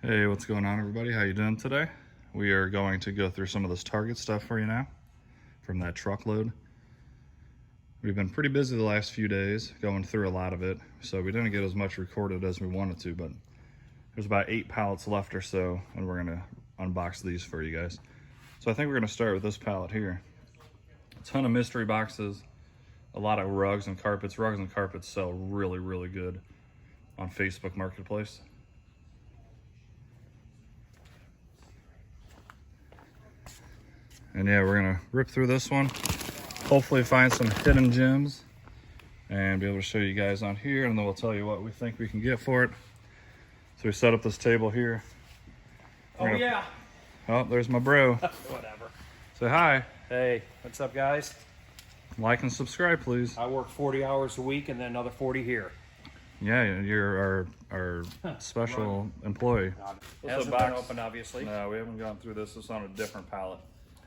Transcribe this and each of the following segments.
Hey, what's going on, everybody? How you doing today? We are going to go through some of this Target stuff for you now from that truckload. We've been pretty busy the last few days going through a lot of it, so we didn't get as much recorded as we wanted to, but there's about 8 pallets left or so, and we're going to unbox these for you guys. So I think we're going to start with this pallet here. A ton of mystery boxes, a lot of rugs and carpets. Rugs and carpets sell really, really good on Facebook Marketplace. And yeah, we're gonna rip through this one, hopefully find some hidden gems and be able to show you guys on here, and then we'll tell you what we think we can get for it. So we set up this table here. Yeah. Oh, there's my bro. Whatever. Say hi. Hey, what's up, guys? Like and subscribe, please. I work 40 hours a week and then another 40 here. Yeah, you're our special employee. It hasn't been open, obviously. No, we haven't gone through this. It's on a different pallet.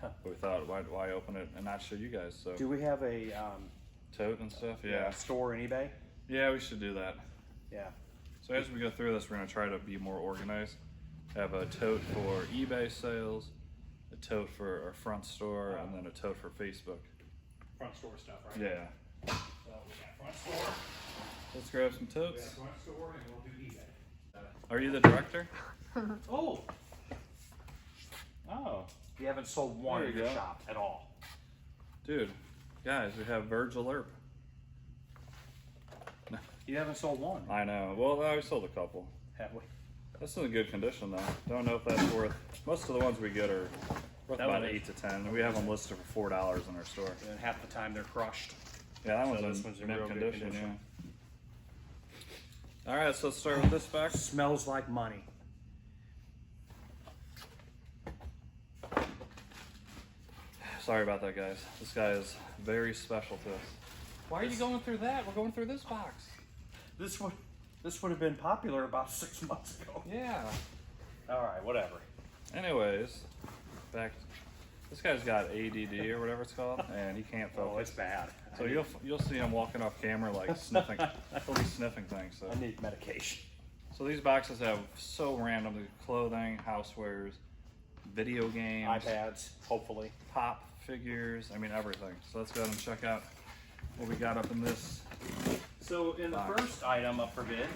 But we thought, why open it and not show you guys? So Do we have a tote and stuff? Yeah. store in eBay? Yeah, we should do that. Yeah. So as we go through this, we're going to try to be more organized. Have a tote for eBay sales, a tote for our front store, and then a tote for Facebook. Front store stuff, right? Yeah. So we got front store. Let's grab some We got totes. front store and we'll do eBay. Are you the director? Oh, Oh, you haven't sold one There in you your go. shop at all. dude. Guys, we have Virgil Earp. You haven't sold one. I know. Well, we sold a couple. Have we? That's in good condition, though. Don't know if that's worth... Most of the ones we get are worth That about one 8 to 10. And we have them listed for $4 in our store. And half the time they're crushed. Yeah, that So one's this in one's in mint real good condition, condition. yeah. All right, so let's start with this box. Smells like money. Sorry about that, guys. This guy is very special to us. Why are you going through that? We're going through this box. This would have been popular about 6 months ago. Yeah. All right, whatever. Anyways, back. This guy's got ADD or whatever it's called, and he can't focus. Oh, it's bad. So you'll see him walking off camera like sniffing. He'll be sniffing things. So. I need medication. So these boxes have so random clothing, housewares, video games, iPads, hopefully. pop figures. I mean everything. So let's go ahead and check out what we got up in this. So in the Box. first item up for bid,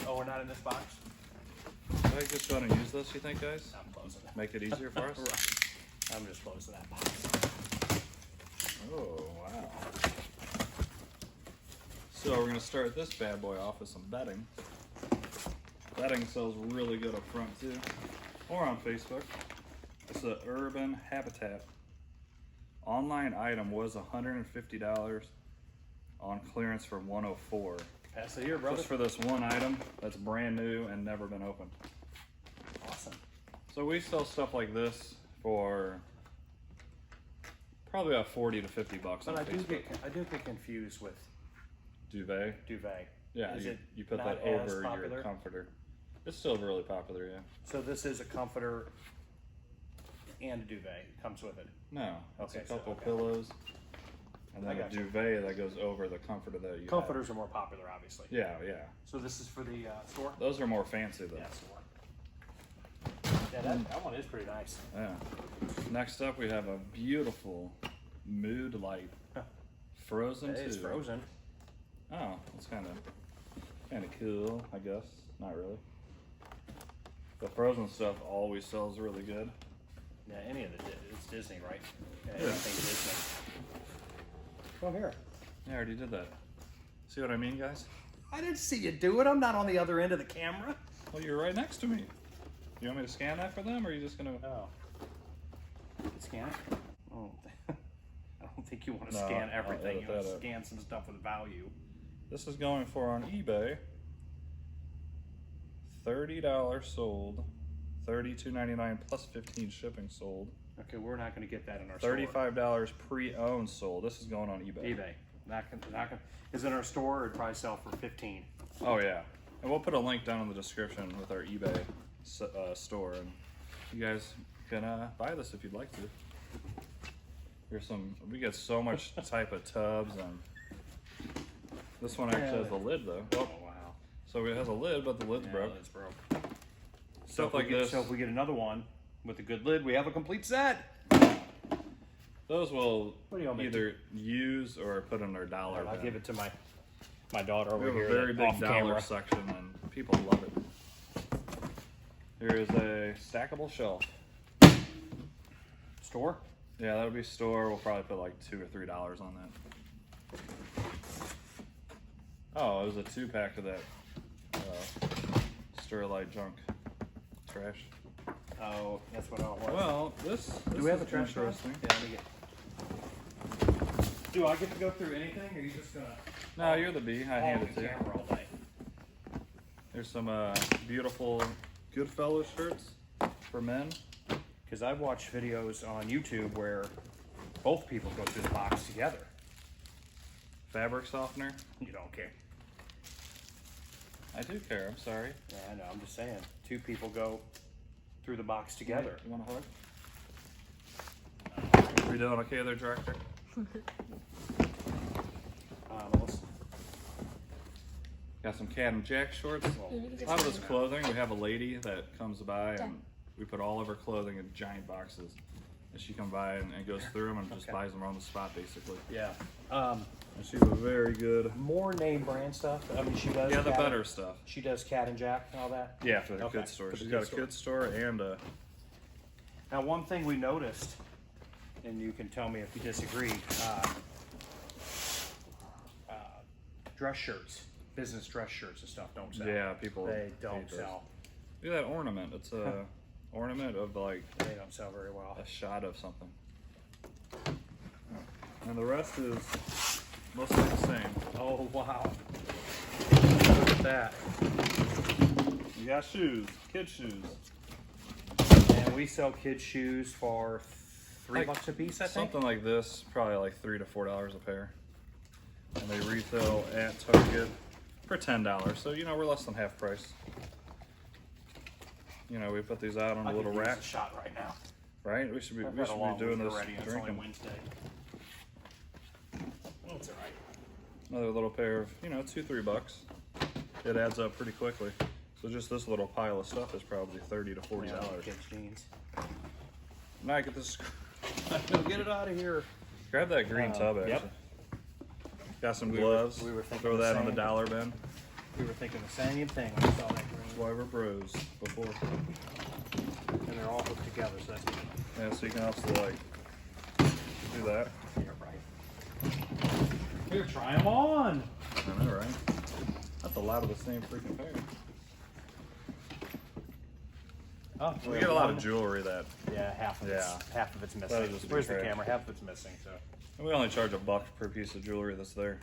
oh, we're not in this box? Should I just go ahead and use this? You think, guys? I'm closing it. Make it easier for us. Right. I'm just closing that box. Oh wow. So we're gonna start this bad boy off with some bedding. Bedding sells really good up front too, or on Facebook. It's a Urban Habitat. Online item was $150, on clearance for $104. Pass it here, brother. Just for this one item that's brand new and never been opened. Awesome. So we sell stuff like this for probably about 40 to 50 bucks on But Facebook. I do get confused with Duvet. duvet. Yeah, Is it you put not that as over popular? your comforter. It's still really popular, yeah. So this is a comforter and a duvet. It comes with it. No, it's Okay, a so- couple okay. pillows, and I then a got you. duvet that goes over the comforter that you Comforters are more popular, obviously. have. Yeah, yeah. So this is for the store? Those are more fancy though. Yeah, store. Yeah, that one is pretty nice. Yeah. Next up, we have a beautiful mood light, frozen It is too. frozen. Oh, that's kind of cool, I guess. Not really. The frozen stuff always sells really good. Yeah, any of it's Disney, right? Yeah, Yeah. anything Disney. Come here. Yeah, I already did that. See what I mean, guys? I didn't see you do it. I'm not on the other end of the camera. Well, you're right next to me. You want me to scan that for them, or are you just gonna? Oh. Scan it? Oh, I don't think you want to No, scan I'll everything. edit You want that to out. scan some stuff with value. This is going for on eBay. $30 sold, $32.99 plus 15 shipping sold. Okay, we're not going to get that in our store. $35 pre-owned sold. This is going on eBay. eBay. Not gonna, is in our store. It'd probably sell for 15. Oh yeah, and we'll put a link down in the description with our eBay store, and you guys can buy this if you'd like to. Here's some. We get so much type of tubs, and this one actually has a lid though. Oh wow. So it has a lid, but the lid's broke. It's broke. stuff like this. So if we get another one with a good lid, we have a complete set. Those will What do you want me to either use or put in their dollar I'll bin. give it to my daughter over We have here. a very big off dollar camera. section and people love it. Here is a stackable shelf. Store? Yeah, that would be store. We'll probably put like $2 or $3 on that. Oh, it was a 2-pack of that Sterlite junk trash. Oh, that's what it was. Well, this do we have a is trash can? interesting. Yeah, let me get. Do I get to go through anything, or are you just gonna? No, you're the bee. I hand it to you. Camera all day. There's some beautiful Goodfellas shirts for men. Because I've watched videos on YouTube where both people go through the box together. Fabric softener. You don't care. I do care. I'm sorry. Yeah, I know. I'm just saying. Two people go through the box together. You want a hug? We doing okay there, director? Melissa. Got some Cat and Jack shorts. A lot of this clothing, we have a lady that comes by and we put all of her clothing in giant boxes. And she comes by and goes through them and just buys them on the spot, basically. Yeah. And she's a very good. More name brand stuff. I mean, she does. Yeah, the better stuff. She does Cat and Jack and all that. Yeah, for the Okay, kids store. for the She's got a kids store. kids store and a. Now, one thing we noticed, and you can tell me if you disagree, dress shirts, business dress shirts and stuff don't sell. Yeah, people. They don't hate those. sell. Look at that ornament. It's a ornament of like They don't sell very well. a shot of something. And the rest is mostly the same. Oh, wow. Look at that. You got shoes, kids shoes. And we sell kids' shoes for $3 a piece, I think. Something like this, probably like $3 to $4 a pair. And they retail at Target for $10. So, you know, we're less than half price. You know, we put these out on a little rack, A shot right now. right? We should be I've had a long doing week this already. It's only drinking. Wednesday. Oh, it's all right. Another little pair of, you know, $2-3. It adds up pretty quickly. So just this little pile of stuff is probably $30 to $40. Yeah, kids' jeans. Now get this. Get it out of here. Grab that green tub, actually. Yep. Got some We gloves. were thinking Throw the that in the same. dollar bin. We were thinking the same thing when we saw that green. Swiver Bros before. And they're all hooked together, so that's good. Yeah, so you can also like do that. Yeah, right. Here, try them on. I know, right? That's a lot of the same freaking pair. Oh, We get a lot of jewelry that Yeah, half of it's That missing. would just be Where's the trash. camera? Half of it's missing. So and we only charge $1 per piece of jewelry that's there.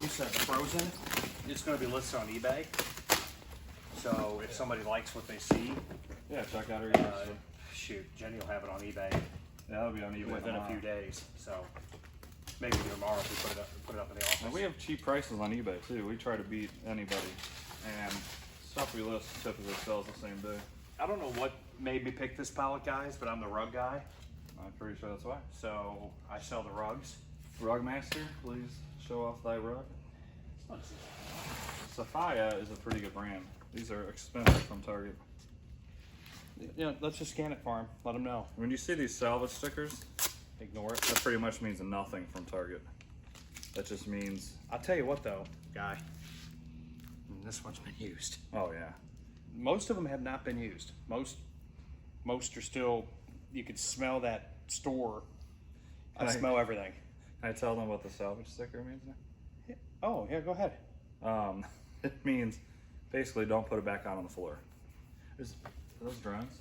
you said frozen. It's going to be listed on eBay. So if somebody likes what they see, Yeah, check out our shoot, Jenny will have it on eBay Yeah, that'll be on eBay within a few days. So maybe tomorrow if we put it up in the office. And we have cheap prices on eBay too. We try to beat anybody, and stuff we list typically sells the same day. I don't know what made me pick this pallet, guys, but I'm the rug guy. I'm pretty sure that's why. So I sell the rugs. Rug Master, please show off thy rug. Sophia is a pretty good brand. These are expensive from Target. Yeah, let's just scan it for him. Let him know. When you see these salvage stickers, Ignore it. that pretty much means nothing from Target. That just means, I'll tell you what, though, guy. This one's been used. oh yeah. Most of them have not been used. Most are still. You could smell that store. I Right. smell everything. Can I tell them what the salvage sticker means now? Oh yeah, go ahead. It means basically don't put it back out on the floor. Are those drones?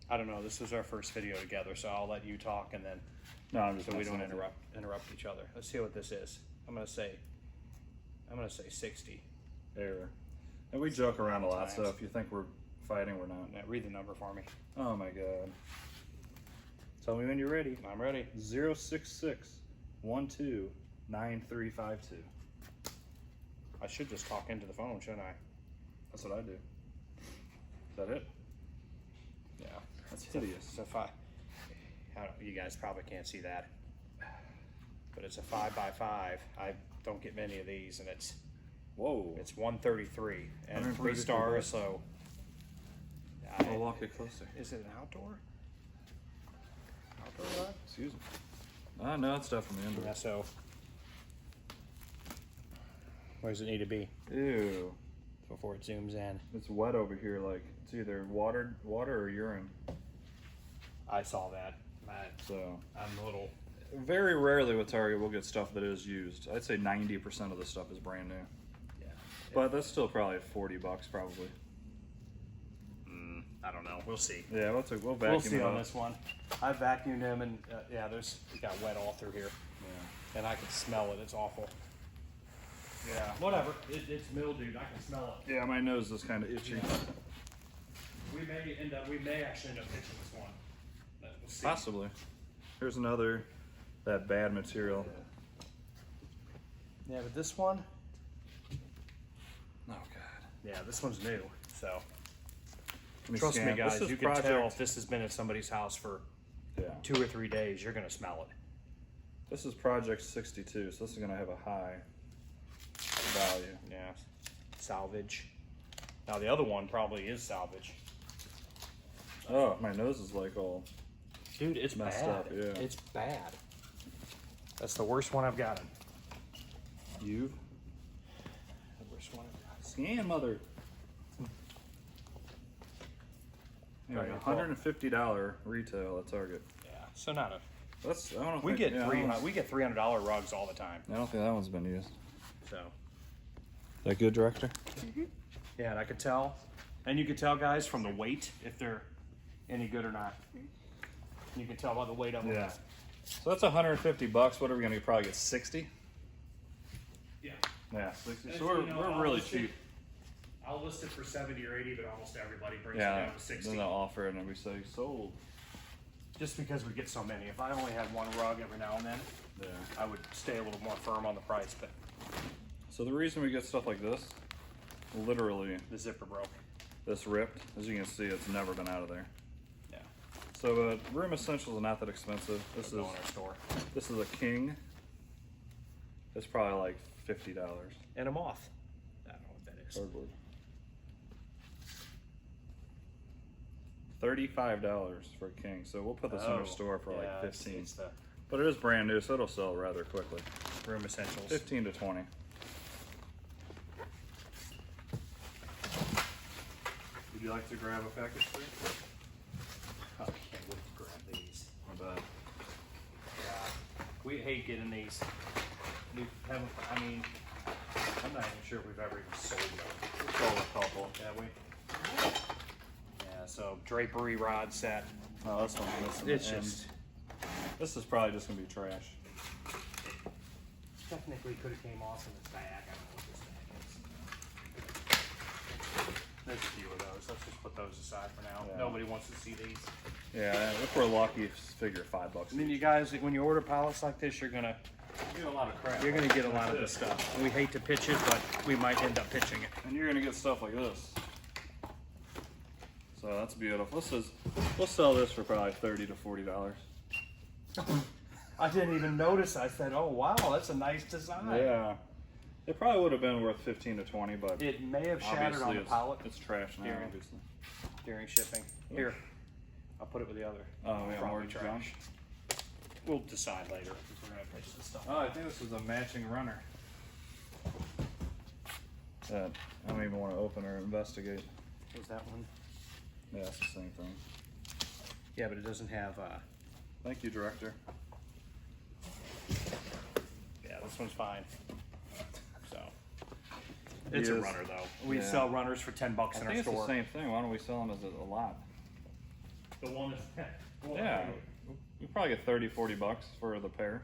I don't know. This is our first video together, so I'll let you talk and then No, I'm just so we messing don't with you. interrupt each other. Let's see what this is. I'm gonna say 60. Error. And we joke around a lot, so Times. if you think we're fighting, we're not. Now read the number for me. Oh my god. Tell me when you're ready. I'm ready. 066-12-9352. I should just talk into the phone, shouldn't I? That's what I do. Is that it? Yeah. That's hideous. It's a five. You guys probably can't see that, but it's a 5x5. I don't get many of these, and it's Whoa. 133 and 3 133 stars. bucks. So I'll walk it closer. Is it an outdoor rug? Excuse me. No, it's definitely indoor. Yeah, so where does it need to be Ew. before it zooms in? It's wet over here. Like it's either water or urine. I saw that. So I'm a little. very rarely with Target we'll get stuff that is used. I'd say 90% of the stuff is brand new. Yeah. But that's still probably $40 probably. I don't know. We'll see. Yeah, we'll vacuum We'll see it on up. this one. I vacuumed him, and yeah, it got wet all through here, Yeah. and I can smell it. It's awful. Yeah. Whatever. It's mildewed. I can smell it. Yeah, my nose is kind of itchy. We may actually end up pitching this one. But we'll see. Possibly. Here's another, that bad material. Yeah, but this one, Oh God. yeah, this one's new. So Let trust me, scan. guys, This is you can project, tell if this has been at somebody's house for Yeah. 2 or 3 days. You're gonna smell it. This is Project 62, so this is gonna have a high value. Yeah, salvage. Now the other one probably is salvage. Oh, my nose is like all. Dude, it's Messed bad. up, yeah. It's bad. That's the worst one I've gotten. You've The worst one I've gotten. scan, mother. Yeah, Right, like $150 retail at Target. Yeah, so not a. That's I don't We think, get yeah, we get $300 rugs all the time. I don't think that one's been used. So That good, director? yeah, and I could tell, and you could tell, guys, from the weight if they're any good or not. You can tell by the weight of them. Yeah. So that's $150. What are we gonna probably get 60? Yeah. Yeah, 60. And So we're, you know, we're I'll really list it- cheap. I'll list it for 70 or 80, but almost everybody brings it Yeah. down to 60. Then they'll offer it and we say sold. Just because we get so many. If I only had one rug every now and then, Yeah. I would stay a little more firm on the price. But So the reason we get stuff like this, literally the zipper broke. this ripped, as you can see, it's never been out of there. Yeah. So room essentials are not that expensive. This Go is in our store. this is a king. It's probably like $50. And a moth. I don't know what that is. Cardboard. $35 for a king. So we'll put this in our store for like yeah, 15. It's the But it is brand new, so it'll sell rather quickly. room essentials. 15 to 20. Would you like to grab a package, please? I can't wait to grab these. I bet. Yeah. We hate getting these. We haven't. I mean, I'm not even sure if we've ever even sold them. We sold a couple. Yeah, we. Yeah. So drapery rod set. Oh, this one's missing. It's the end. just This is probably just gonna be trash. technically could have came off in this bag. I don't know what this bag is. There's a few of those. Let's just put those aside for now. Yeah. Nobody wants to see these. Yeah, if we're lucky, figure $5. I mean, you guys, when you order pallets like this, you're gonna You get a lot of crap. get a lot of this stuff. We hate to pitch it, but we might end up pitching it. And you're gonna get stuff like this. So that's beautiful. We'll sell this for probably $30 to $40. I didn't even notice. I said, "Oh wow, that's a nice design." Yeah. It probably would have been worth 15 to 20, but It may have shattered obviously on the pallet it's trash now, Here. obviously. during shipping. Here, I'll put it with the other. Oh, yeah, Probably more trash. We'll decide later if we're gonna pitch this stuff. Oh, I think this is a matching runner. That I don't even want to open or investigate. Was that one? Yeah, it's the same thing. Yeah, but it doesn't have. Thank you, director. Yeah, this one's fine. So He it's a is- runner though. We yeah. sell runners for $10 I in think our it's store. the same thing. Why don't we sell them as a lot? The one is. Yeah. We probably get 30, $40 for the pair.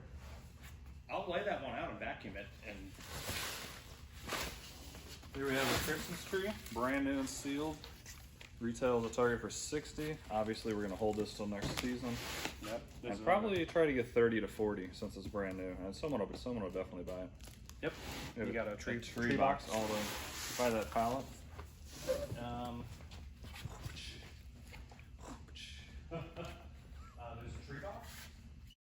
I'll lay that one out and vacuum it, and Here we have a Christmas tree, brand new and sealed. Retails at Target for $60. Obviously, we're gonna hold this till next season, yep. and probably try to get 30 to 40 since it's brand new. And someone will definitely buy it. Yep. You got a tree box. All the buy that pallet.